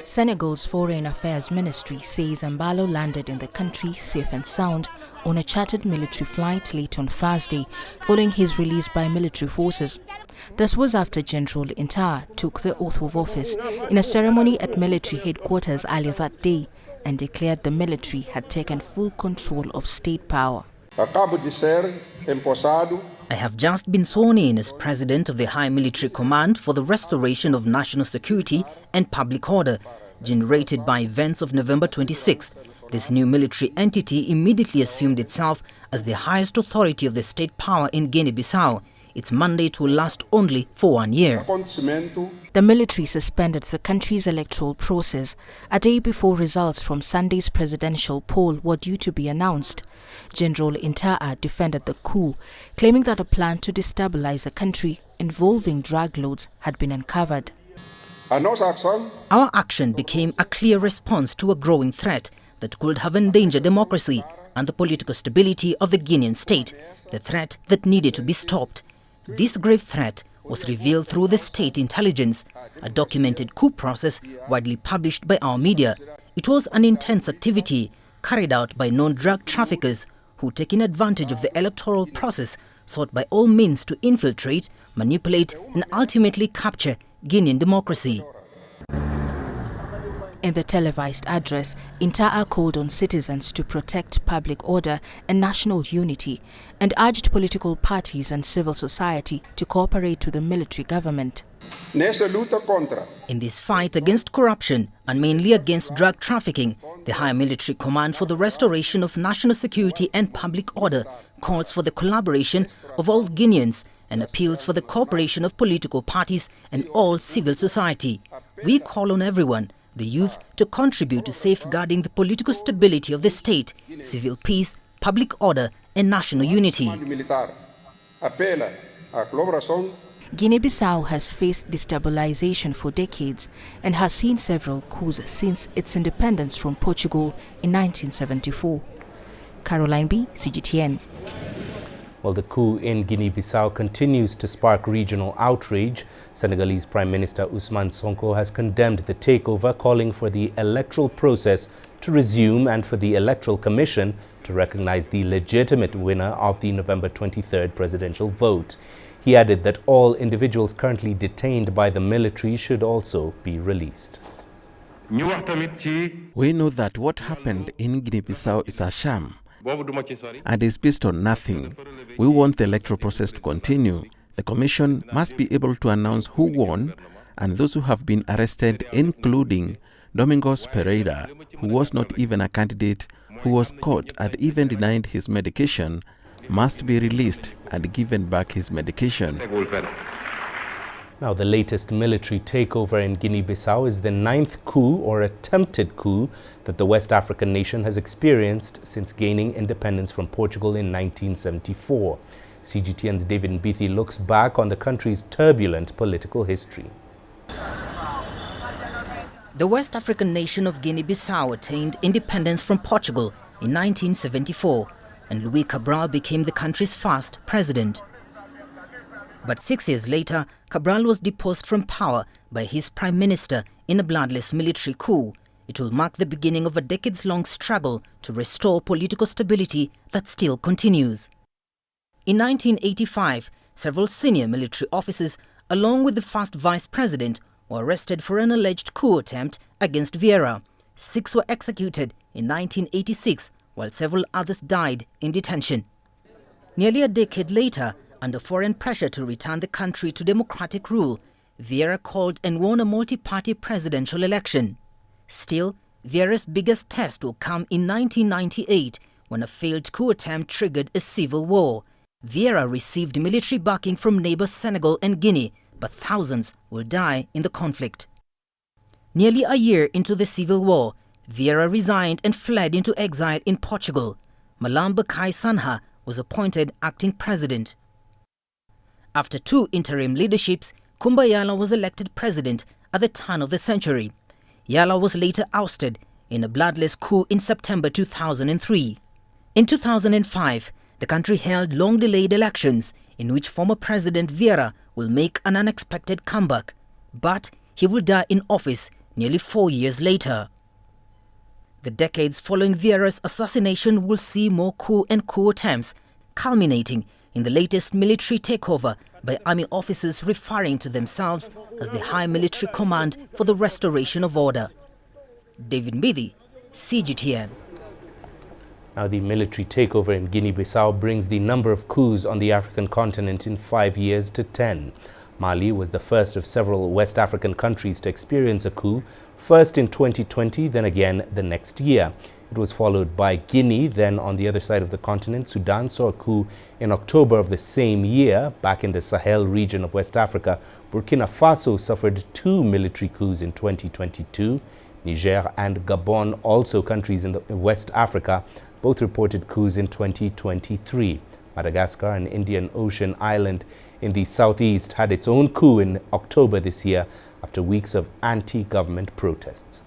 Senegal's Foreign Affairs Ministry says Embalo landed in the country safe and sound on a chartered military flight late on Thursday, following his release by military forces. This was after General Intar took the oath of office in a ceremony at military headquarters earlier that day and declared the military had taken full control of state power. I have just been sworn in as President of the High Military Command for the restoration of national security and public order, generated by events of November 26th. This new military entity immediately assumed itself as the highest authority of the state power in Guinea-Bissau. Its mandate will last only for 1 year. The military suspended the country's electoral process a day before results from Sunday's presidential poll were due to be announced. General Intar defended the coup, claiming that a plan to destabilize the country involving drug lords had been uncovered. Our action became a clear response to a growing threat that could have endangered democracy and the political stability of the Guinean state, the threat that needed to be stopped. This grave threat was revealed through the state intelligence, a documented coup process widely published by our media. It was an intense activity carried out by known drug traffickers who, taking advantage of the electoral process, sought by all means to infiltrate, manipulate and ultimately capture Guinean democracy. In the televised address, Intar called on citizens to protect public order and national unity and urged political parties and civil society to cooperate with the military government. In this fight against corruption and mainly against drug trafficking, the High Military Command for the Restoration of National Security and Public Order calls for the collaboration of all Guineans and appeals for the cooperation of political parties and all civil society. We call on everyone, the youth, to contribute to safeguarding the political stability of the state, civil peace, public order and national unity. Guinea-Bissau has faced destabilization for decades and has seen several coups since its independence from Portugal in 1974. Caroline B., CGTN. Well, the coup in Guinea-Bissau continues to spark regional outrage. Senegalese Prime Minister Ousmane Sonko has condemned the takeover, calling for the electoral process to resume and for the Electoral Commission to recognize the legitimate winner of the November 23rd presidential vote. He added that all individuals currently detained by the military should also be released. We know that what happened in Guinea-Bissau is a sham and is based on nothing. We want the electoral process to continue. The Commission must be able to announce who won, and those who have been arrested, including Domingos Pereira, who was not even a candidate, who was caught and even denied his medication, must be released and given back his medication. Now, the latest military takeover in Guinea-Bissau is the 9th coup or attempted coup that the West African nation has experienced since gaining independence from Portugal in 1974. CGTN's David Mbithi looks back on the country's turbulent political history. The West African nation of Guinea-Bissau attained independence from Portugal in 1974, and Louis Cabral became the country's first president. But 6 years later, Cabral was deposed from power by his prime minister in a bloodless military coup. It will mark the beginning of a decades-long struggle to restore political stability that still continues. In 1985, several senior military officers, along with the first vice president, were arrested for an alleged coup attempt against Vieira. 6 were executed in 1986, while several others died in detention. Nearly a decade later, under foreign pressure to return the country to democratic rule, Vieira called and won a multi-party presidential election. Still, Vieira's biggest test will come in 1998, when a failed coup attempt triggered a civil war. Vieira received military backing from neighbors Senegal and Guinea, but thousands will die in the conflict. Nearly a year into the civil war, Vieira resigned and fled into exile in Portugal. Malamba Kai Sanha was appointed acting president. After 2 interim leaderships, Kumba Yala was elected president at the turn of the century. Yala was later ousted in a bloodless coup in September 2003. In 2005, the country held long-delayed elections in which former President Vieira will make an unexpected comeback. But he will die in office nearly 4 years later. The decades following Vieira's assassination will see more coup and coup attempts, culminating in the latest military takeover by army officers referring to themselves as the High Military Command for the Restoration of Order. David Mbidi, CGTN. Now, the military takeover in Guinea-Bissau brings the number of coups on the African continent in 5 years to 10. Mali was the first of several West African countries to experience a coup, first in 2020, then again the next year. It was followed by Guinea. Then on the other side of the continent, Sudan saw a coup in October of the same year. Back in the Sahel region of West Africa, Burkina Faso suffered 2 military coups in 2022. Niger and Gabon, also countries in West Africa, both reported coups in 2023. Madagascar, an Indian Ocean island in the southeast, had its own coup in October this year after weeks of anti-government protests.